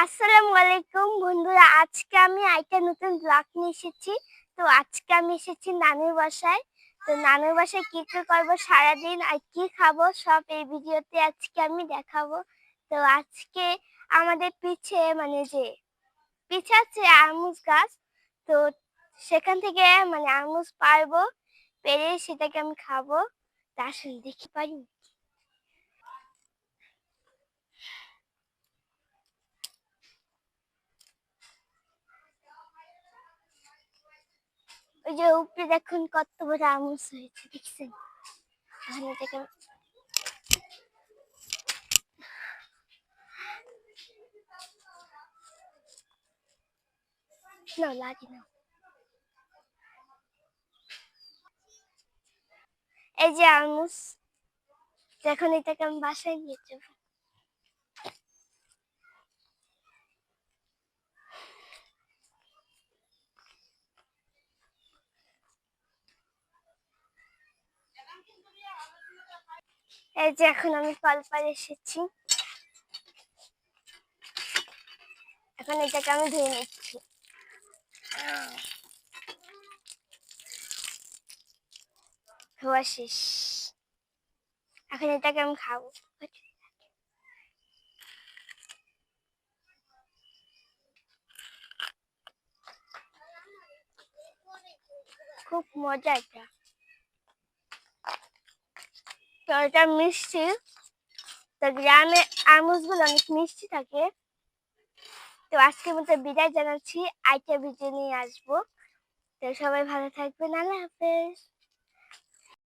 আসসালামু আলাইকুম বন্ধুরা, আজকে আমি একটা নতুন ব্লগ নিয়ে এসেছি। তো আজকে আমি এসেছি নানুর বাসায়। তো নানুর বাসায় কি কি করবো সারাদিন আর কি খাবো সব এই ভিডিওতে আজকে আমি দেখাবো। তো আজকে আমাদের পিছে আছে আরমুজ গাছ। তো সেখান থেকে আরমুজ পারবো, পেরে সেটাকে আমি খাবো। তা আসলে দেখি পারি। ওই যে উপরে দেখুন কত বড় আরমুজ হয়েছে, দেখছেন? এখন এটাকে নাও, লাঠি নাও। এই যে আরমুজ, এখন এটাকে আমি বাসায় নিয়ে যাবো। এই যে এখন আমি কলপাড়ে এসেছি, এখন এটাকে আমি ধুয়ে নিচ্ছি। ধোয়া শেষ, এখন এটাকে আমি খাবো। খুব মজা এটা, তো এটা মিষ্টি। তো গ্রামে আরমুজ গুলো অনেক মিষ্টি থাকে। তো আজকের মতো বিদায় জানাচ্ছি, আইটা ভিডিও নিয়ে আসবো। তো সবাই ভালো থাকবেন, আল্লাহ হাফেজ।